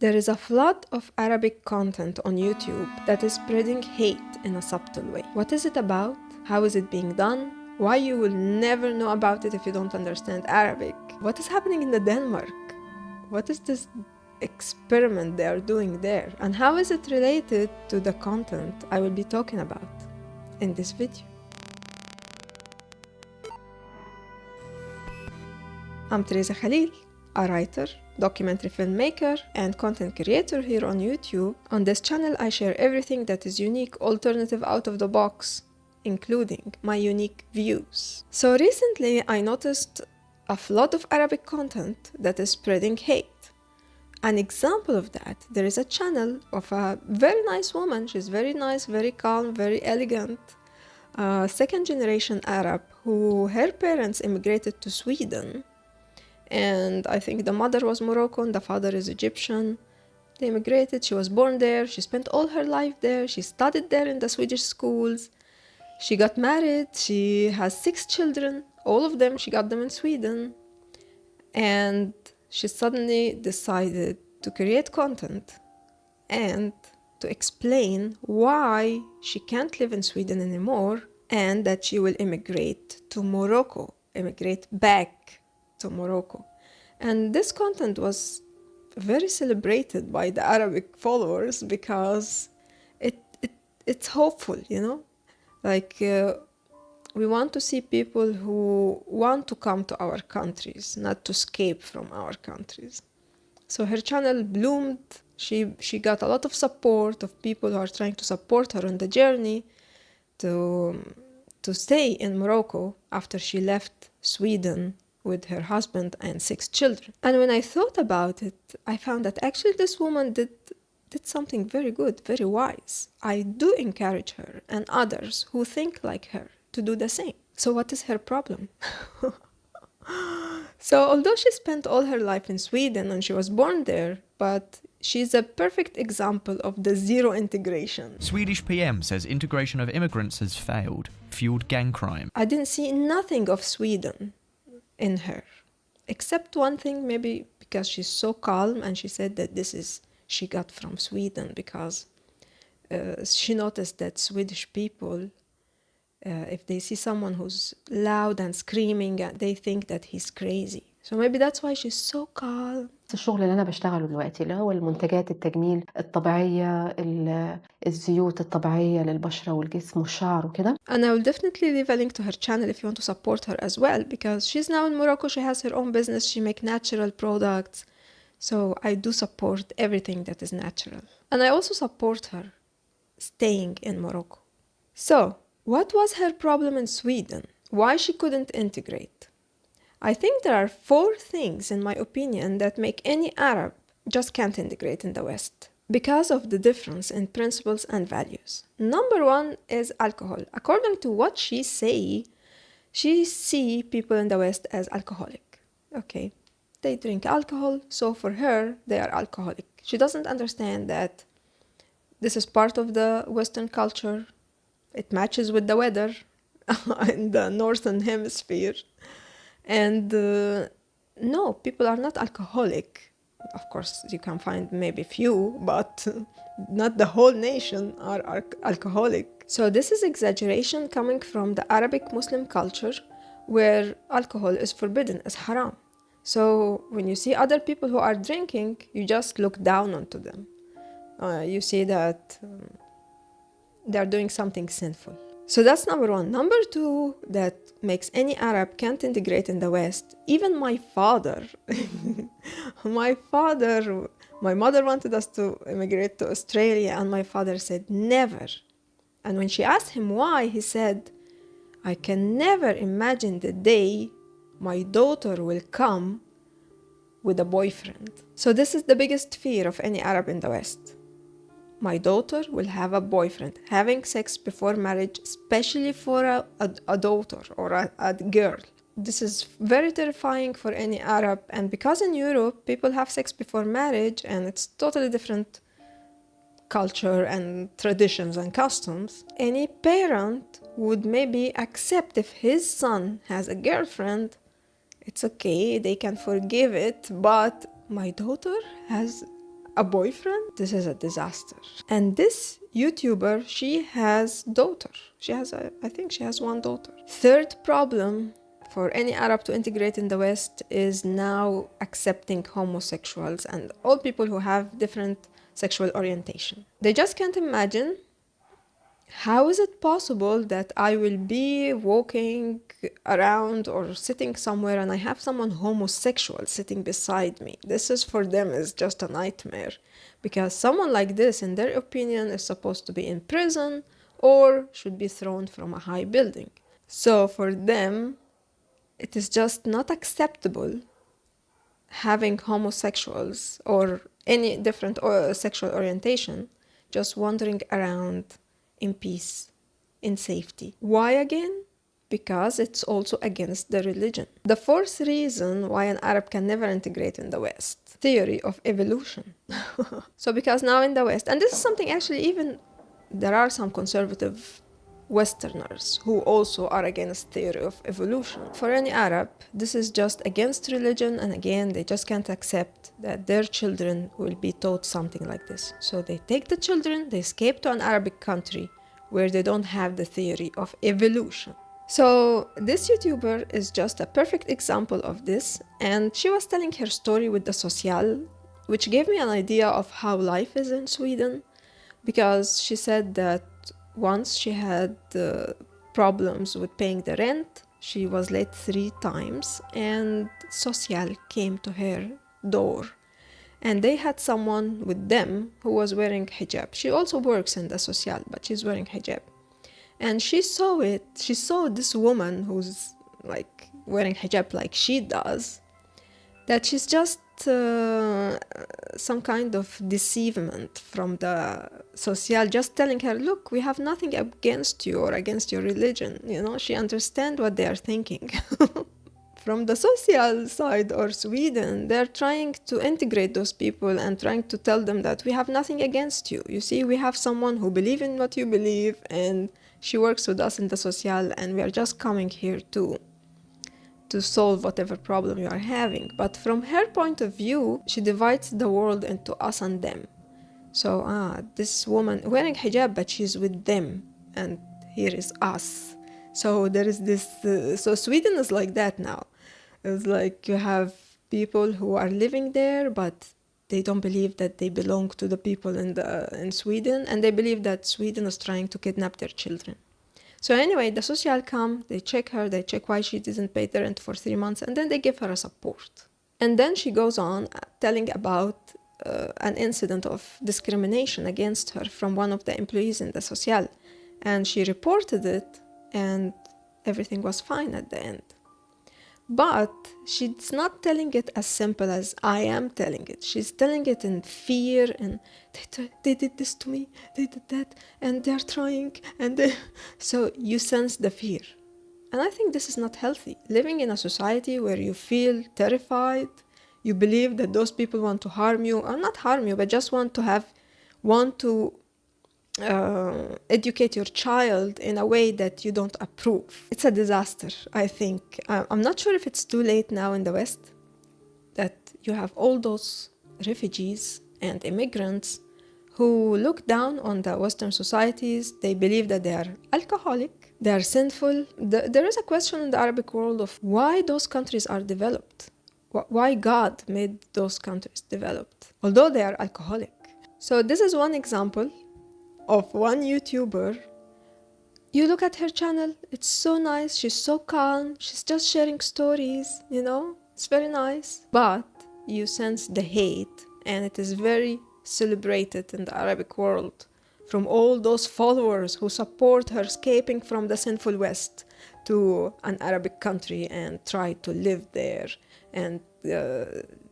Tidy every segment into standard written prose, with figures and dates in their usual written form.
There is a flood of Arabic content on YouTube that is spreading hate in a subtle way. What is it about? How is it being done? Why you will never know about it if you don't understand Arabic? What is happening in Denmark? What is this experiment they are doing there? And how is it related to the content I will be talking about in this video? I'm Teresa Khalil, a writer, documentary filmmaker, and content creator here on YouTube. On this channel, I share everything that is unique, alternative, out of the box, including my unique views. So recently, I noticed a flood of Arabic content that is spreading hate. An example of that, there is a channel of a very nice woman. She's very nice, very calm, very elegant, second generation Arab who her parents immigrated to Sweden. And I think the mother was Moroccan, the father is Egyptian. They immigrated, she was born there, she spent all her life there, she studied there in the Swedish schools. She got married, she has 6 children, all of them, she got them in Sweden. And she suddenly decided to create content and to explain why she can't live in Sweden anymore and that she will immigrate to Morocco, immigrate back to Morocco. And this content was very celebrated by the Arabic followers because it's hopeful, you know? Like, we want to see people who want to come to our countries, not to escape from our countries. So her channel bloomed. She got a lot of support of people who are trying to support her on the journey to stay in Morocco after she left Sweden with her husband and 6 children. And when I thought about it, I found that actually this woman did something very good, very wise. I do encourage her and others who think like her to do the same. So what is her problem? So although she spent all her life in Sweden and she was born there, but she's a perfect example of the zero integration. Swedish PM says integration of immigrants has failed, fueled gang crime. I didn't see nothing of Sweden in her, except one thing, maybe because she's so calm, and she said that she got from Sweden because she noticed that Swedish people, if they see someone who's loud and screaming, they think that he's crazy. So maybe that's why she's so calm. الشغل اللي أنا بشتغله دلوقتي اللي هو المنتجات التجميل الطبيعية الزيوت الطبيعية للبشرة والجسم والشعر وكده. And I will definitely leave a link to her channel if you want to support her as well, because she's now in Morocco, she has her own business, she makes natural products. So I do support everything that is natural. And I also support her staying in Morocco. So, what was her problem in Sweden? Why she couldn't integrate? I think there are 4 things, in my opinion, that make any Arab just can't integrate in the West because of the difference in principles and values. Number 1 is alcohol. According to what she see people in the West as alcoholic. Okay, they drink alcohol, so for her, they are alcoholic. She doesn't understand that this is part of the Western culture. It matches with the weather in the Northern Hemisphere. And no, people are not alcoholic. Of course, you can find maybe few, but not the whole nation are alcoholic. So this is exaggeration coming from the Arabic Muslim culture where alcohol is forbidden, is haram. So when you see other people who are drinking, you just look down onto them. You see that they're doing something sinful. So that's number 1. Number 2 that makes any Arab can't integrate in the West. Even my father, my mother wanted us to immigrate to Australia, and my father said never. And when she asked him why, he said, I can never imagine the day my daughter will come with a boyfriend. So this is the biggest fear of any Arab in the West. My daughter will have a boyfriend. Having sex before marriage, especially for a daughter or a girl. This is very terrifying for any Arab. And because in Europe, people have sex before marriage and it's totally different culture and traditions and customs, any parent would maybe accept if his son has a girlfriend. It's okay, they can forgive it, but my daughter has a boyfriend. This is a disaster. And this YouTuber, she has daughter. I think she has one daughter. Third problem for any Arab to integrate in the West is now accepting homosexuals and all people who have different sexual orientation. They just can't imagine, how is it possible that I will be walking around or sitting somewhere and I have someone homosexual sitting beside me? This is for them is just a nightmare, because someone like this, in their opinion, is supposed to be in prison or should be thrown from a high building. So for them, it is just not acceptable having homosexuals or any different sexual orientation just wandering around in peace, in safety. Why again? Because it's also against the religion. The fourth reason why an Arab can never integrate in the West, theory of evolution. So because now in the West, and this is something actually even there are some conservative Westerners who also are against theory of evolution. For any Arab, this is just against religion, and again, they just can't accept that their children will be taught something like this. So they take the children, they escape to an Arabic country where they don't have the theory of evolution. So this YouTuber is just a perfect example of this, and she was telling her story with the social, which gave me an idea of how life is in Sweden, because she said that once she had problems with paying the rent. She was late 3 times, and social came to her door, and they had someone with them who was wearing hijab. She also works in the social, but she's wearing hijab. And she saw this woman who's like wearing hijab like she does, that she's just some kind of deceivement from the social, just telling her, look, we have nothing against you or against your religion. You know, she understands what they are thinking. From the social side or Sweden, they're trying to integrate those people and trying to tell them that we have nothing against you. You see, we have someone who believes in what you believe, and she works with us in the social, and we are just coming here to solve whatever problem you are having. But from her point of view, she divides the world into us and them. So this woman wearing hijab, but she's with them, and here is us. So there is this, so Sweden is like that now. It's like you have people who are living there, but they don't believe that they belong to the people in Sweden, and they believe that Sweden is trying to kidnap their children. So anyway, the social come, they check her, they check why she didn't pay the rent for 3 months, and then they give her a support. And then she goes on telling about an incident of discrimination against her from one of the employees in the social. And she reported it, and everything was fine at the end. But she's not telling it as simple as I am telling it. She's telling it in fear, and they did this to me, they did that, and they're trying, and so you sense the fear. And I think this is not healthy. Living in a society where you feel terrified, you believe that those people want to harm you, or not harm you, but just want to educate your child in a way that you don't approve. It's a disaster, I think. I'm not sure if it's too late now in the West that you have all those refugees and immigrants who look down on the Western societies. They believe that they are alcoholic, they are sinful. There is a question in the Arabic world of why those countries are developed, why God made those countries developed, although they are alcoholic. So this is one example of one YouTuber. You look at her channel, it's so nice, she's so calm, she's just sharing stories, you know, it's very nice. But you sense the hate, and it is very celebrated in the Arabic world from all those followers who support her escaping from the sinful West to an Arabic country and try to live there and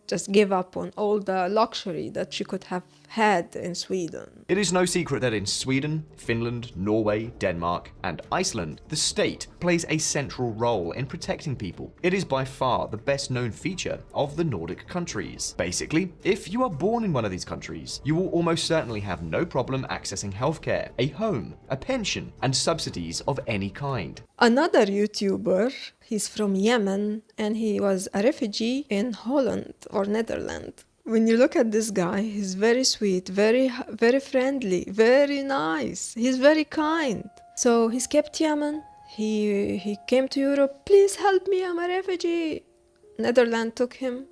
just give up on all the luxury that she could have had in Sweden. It is no secret that in Sweden, Finland, Norway, Denmark, and Iceland, the state plays a central role in protecting people. It is by far the best known feature of the Nordic countries. Basically, if you are born in one of these countries, you will almost certainly have no problem accessing healthcare, a home, a pension, and subsidies of any kind. Another YouTuber, he's from Yemen, and he was a refugee in Holland or Netherlands, when you look at this guy, he's very sweet, very friendly, very nice. He's very kind. So he escaped Yemen. He came to Europe. Please help me, I'm a refugee. Netherlands took him.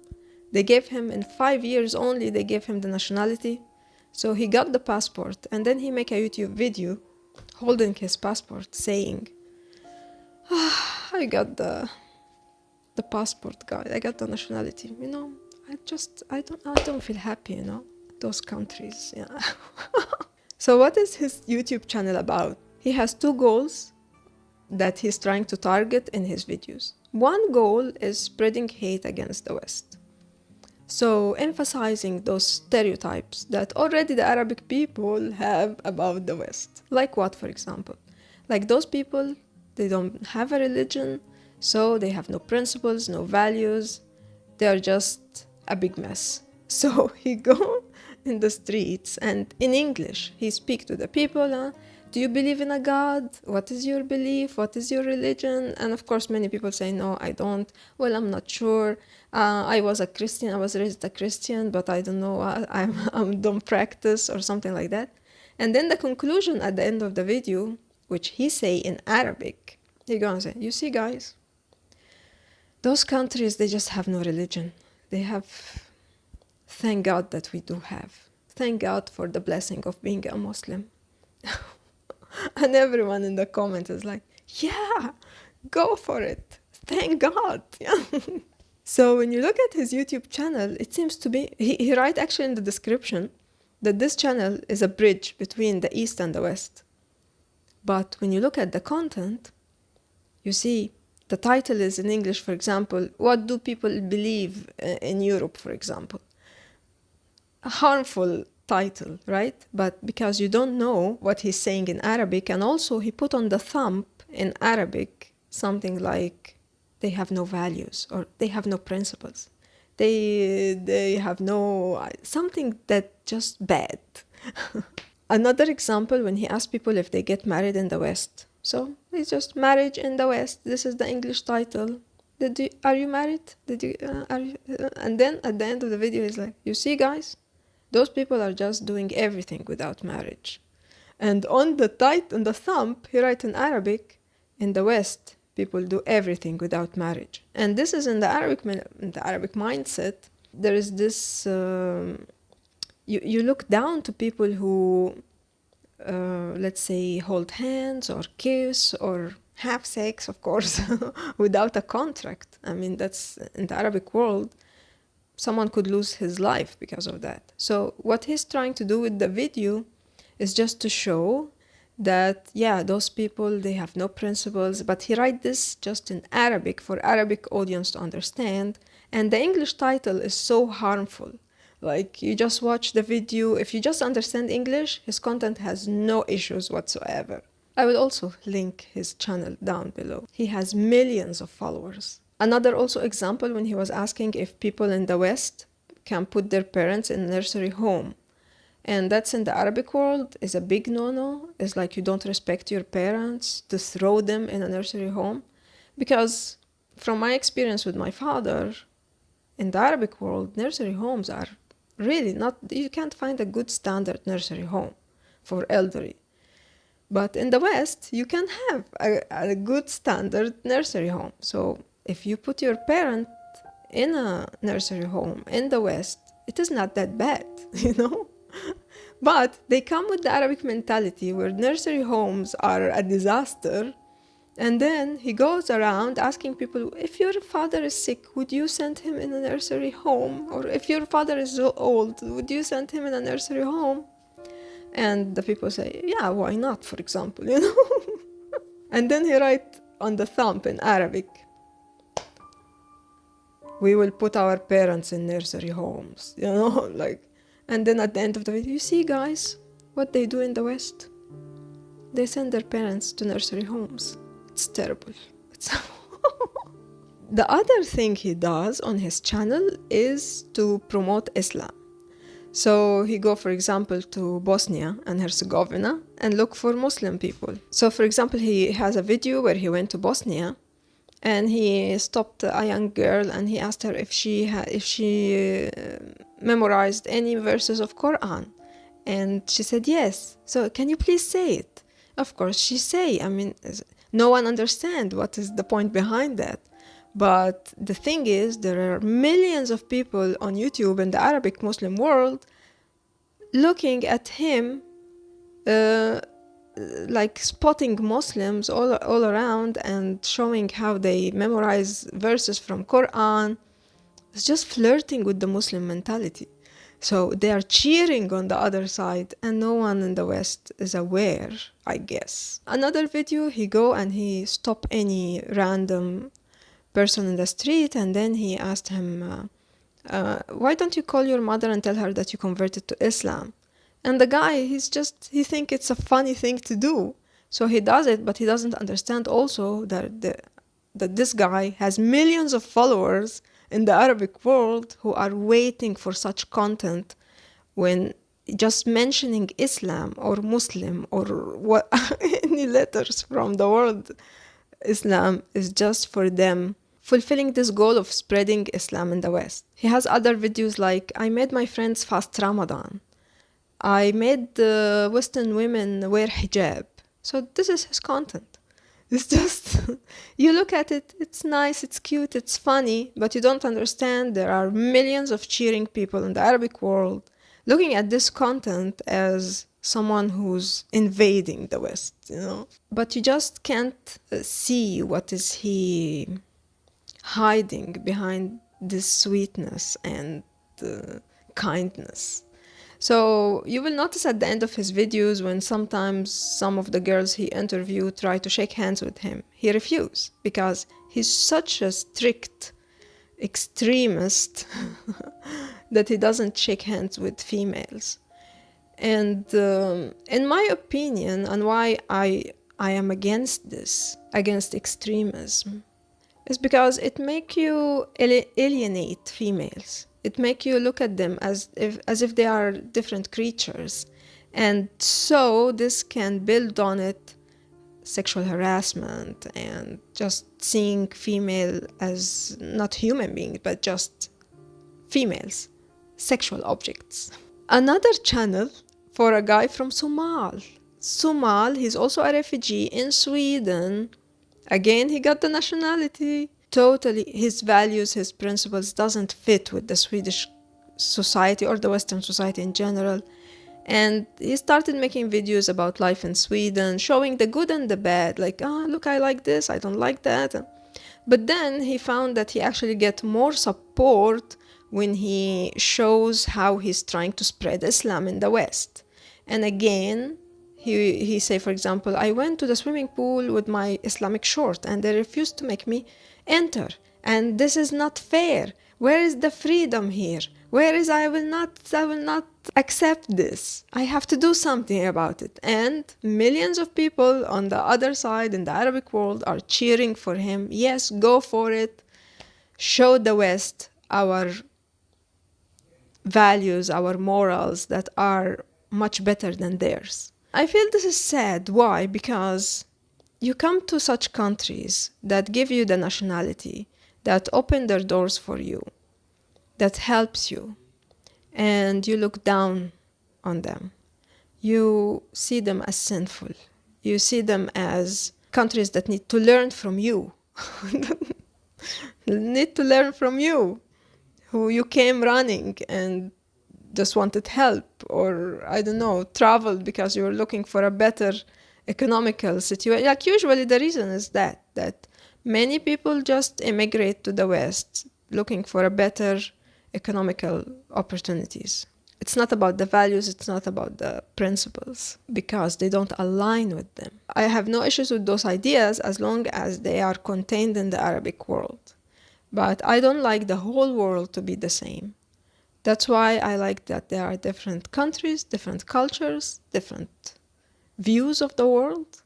They gave him, in 5 years only, they gave him the nationality. So he got the passport, and then he make a YouTube video holding his passport saying, I got the passport, guys. I got the nationality. You know, I don't feel happy, you know, those countries. Yeah. So what is his YouTube channel about? He has 2 goals that he's trying to target in his videos. One goal is spreading hate against the West. So emphasizing those stereotypes that already the Arabic people have about the West. Like what, for example? Like those people, they don't have a religion, so they have no principles, no values. They are just a big mess. So he go in the streets and in English, he speak to the people, do you believe in a God? What is your belief? What is your religion? And of course, many people say, no, I don't. Well, I'm not sure. I was a Christian. I was raised a Christian, but I don't know. I don't practice or something like that. And then the conclusion at the end of the video, which he say in Arabic, he gonna say, you see, guys, those countries, they just have no religion. They have, thank God that we do have. Thank God for the blessing of being a Muslim. And everyone in the comments is like, yeah, go for it. Thank God. Yeah. So when you look at his YouTube channel, it seems to be, he write actually in the description that this channel is a bridge between the East and the West. But when you look at the content, you see the title is in English, for example, what do people believe in Europe, for example? A harmful title, right? But because you don't know what he's saying in Arabic, and also he put on the thumb in Arabic something like they have no values or they have no principles. They have no, something that just bad. Another example, when he asked people if they get married in the West. So it's just marriage in the West. This is the English title. Are you married? And then at the end of the video, he's like, you see, guys, those people are just doing everything without marriage. And on the thumb, he writes in Arabic, in the West, people do everything without marriage. And this is in the Arabic mindset. There is this, you look down to people who, let's say, hold hands or kiss or have sex, of course, without a contract. I mean, that's in the Arabic world, someone could lose his life because of that. So what he's trying to do with the video is just to show that, yeah, those people, they have no principles, but he write this just in Arabic for Arabic audience to understand. And the English title is so harmful. Like, you just watch the video, if you just understand English, his content has no issues whatsoever. I will also link his channel down below. He has millions of followers. Another also example, when he was asking if people in the West can put their parents in a nursery home. And that's in the Arabic world is a big no-no. It's like you don't respect your parents to throw them in a nursery home. Because from my experience with my father, in the Arabic world, nursery homes are really not, you can't find a good standard nursery home for elderly. But in the West, you can have a good standard nursery home. So if you put your parent in a nursery home in the West, it is not that bad, you know? But they come with the Arabic mentality where nursery homes are a disaster. And then he goes around asking people, if your father is sick, would you send him in a nursery home? Or if your father is so old, would you send him in a nursery home? And the people say, yeah, why not, for example, you know? And then he writes on the thumb in Arabic, we will put our parents in nursery homes, you know, like. And then at the end of the video, you see, guys, what they do in the West. They send their parents to nursery homes. It's terrible. The other thing he does on his channel is to promote Islam. So he go, for example, to Bosnia and Herzegovina and look for Muslim people. So, for example, he has a video where he went to Bosnia and he stopped a young girl and he asked her if she memorized any verses of Quran? And she said, yes. So can you please say it? Of course she say, I mean, no one understand what is the point behind that. But the thing is, there are millions of people on YouTube in the Arabic Muslim world looking at him, like spotting Muslims all around and showing how they memorize verses from Quran. It's just flirting with the Muslim mentality. So they are cheering on the other side, and no one in the West is aware, I guess. Another video, he go and he stop any random person in the street, and then he asked him, why don't you call your mother and tell her that you converted to Islam? And the guy, he think it's a funny thing to do. So he does it, but he doesn't understand also that this guy has millions of followers in the Arabic world who are waiting for such content, when just mentioning Islam or Muslim or what any letters from the word Islam is just for them fulfilling this goal of spreading Islam in the West. He has other videos like, I made my friends fast Ramadan. I made the Western women wear hijab. So this is his content. It's just, you look at it, it's nice, it's cute, it's funny, but you don't understand there are millions of cheering people in the Arabic world looking at this content as someone who's invading the West, you know. But you just can't see what is he hiding behind this sweetness and kindness. So you will notice at the end of his videos when sometimes some of the girls he interviewed try to shake hands with him, he refuses because he's such a strict extremist that he doesn't shake hands with females. And in my opinion, and why I am against this, against extremism, is because it makes you alienate females. It makes you look at them as if they are different creatures. And so this can build on it sexual harassment and just seeing female as not human beings, but just females, sexual objects. Another channel for a guy from Somal, he's also a refugee in Sweden. Again, he got the nationality. Totally, his values, his principles doesn't fit with the Swedish society or the Western society in general. And he started making videos about life in Sweden, showing the good and the bad, like, look, I like this, I don't like that. But then he found that he actually gets more support when he shows how he's trying to spread Islam in the West. And again, he say, for example, I went to the swimming pool with my Islamic short and they refused to make me enter. And this is not fair. Where is the freedom here? Where is I will not accept this. I have to do something about it. And millions of people on the other side in the Arabic world are cheering for him. Yes, go for it. Show the West our values, our morals that are much better than theirs. I feel this is sad. Why? Because you come to such countries that give you the nationality, that open their doors for you, that helps you, and you look down on them. You see them as sinful. You see them as countries that need to learn from you. Need to learn from you, who you came running and just wanted help, or I don't know, traveled because you were looking for a better economical situation. Like usually the reason is that many people just immigrate to the West looking for a better economical opportunities. It's not about the values, it's not about the principles, because they don't align with them. I have no issues with those ideas as long as they are contained in the Arabic world. But I don't like the whole world to be the same. That's why I like that there are different countries, different cultures, different views of the world.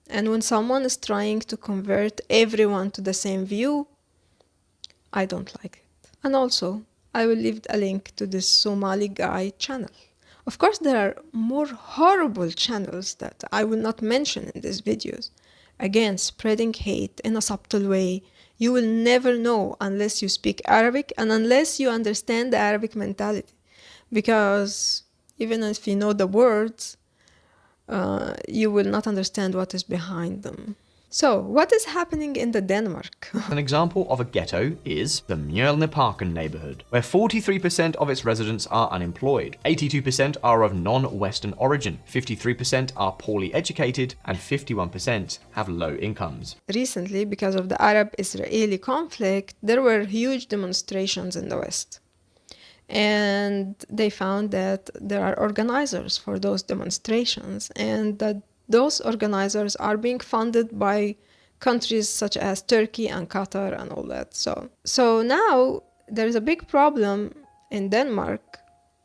And when someone is trying to convert everyone to the same view, I don't like it. And also, I will leave a link to this Somali guy channel. Of course, there are more horrible channels that I will not mention in these videos. Again, spreading hate in a subtle way. You will never know unless you speak Arabic and unless you understand the Arabic mentality. because even if you know the words, you will not understand what is behind them. So, what is happening in the Denmark? An example of a ghetto is the Mjølneparken neighborhood, where 43% of its residents are unemployed, 82% are of non-Western origin, 53% are poorly educated, and 51% have low incomes. Recently, because of the Arab-Israeli conflict, there were huge demonstrations in the West. And they found that there are organizers for those demonstrations, and that those organizers are being funded by countries such as Turkey and Qatar and all that. So now there is a big problem in Denmark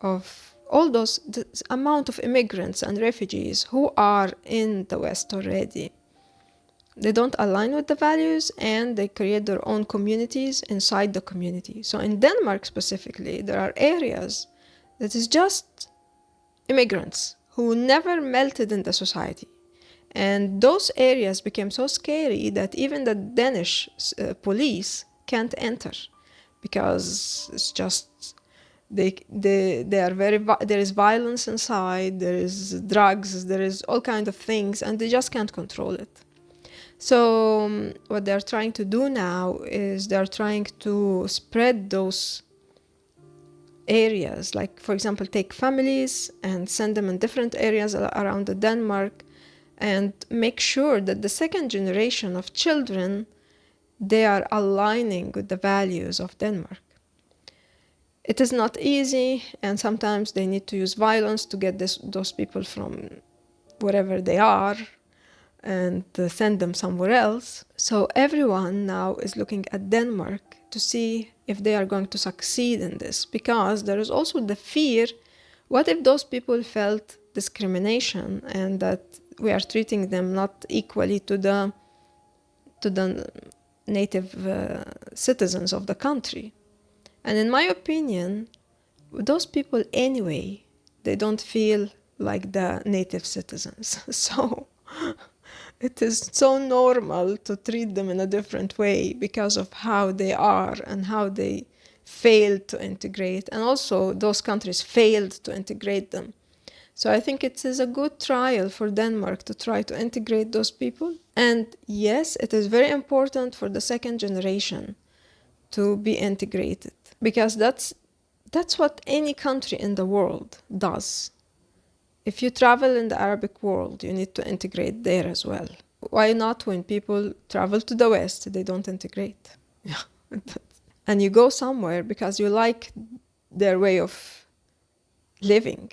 of all those the amount of immigrants and refugees who are in the West already. They don't align with the values, and they create their own communities inside the community. So in Denmark specifically, there are areas that is just immigrants who never melted in the society. And those areas became so scary that even the Danish police can't enter, because it's just they are there is violence inside, there is drugs, there is all kinds of things, and they just can't control it. So what they're trying to do now is they're trying to spread those areas, like for example take families and send them in different areas around the Denmark, and make sure that the second generation of children, they are aligning with the values of Denmark. It is not easy, and sometimes they need to use violence to get those people from wherever they are and send them somewhere else. So everyone now is looking at Denmark to see if they are going to succeed in this, because there is also the fear, what if those people felt discrimination and that we are treating them not equally to the native citizens of the country? And in my opinion, those people anyway, they don't feel like the native citizens. So it is so normal to treat them in a different way because of how they are and how they failed to integrate. And also those countries failed to integrate them. So I think it is a good trial for Denmark to try to integrate those people. And yes, it is very important for the second generation to be integrated, because that's what any country in the world does. If you travel in the Arabic world, you need to integrate there as well. Why not when people travel to the West, they don't integrate? Yeah. And you go somewhere because you like their way of living.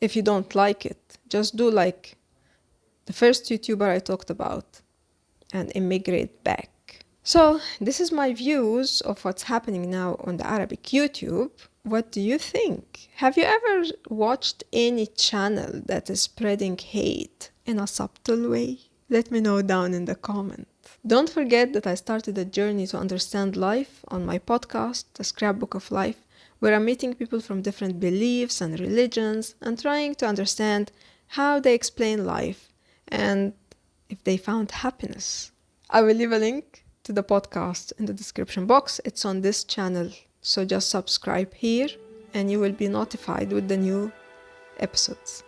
If you don't like it, just do like the first YouTuber I talked about and immigrate back. So this is my views of what's happening now on the Arabic YouTube. What do you think? Have you ever watched any channel that is spreading hate in a subtle way? Let me know down in the comment. Don't forget that I started a journey to understand life on my podcast, The Scrapbook of Life, where I'm meeting people from different beliefs and religions and trying to understand how they explain life and if they found happiness. I will leave a link to the podcast in the description box. It's on this channel, so just subscribe here and you will be notified with the new episodes.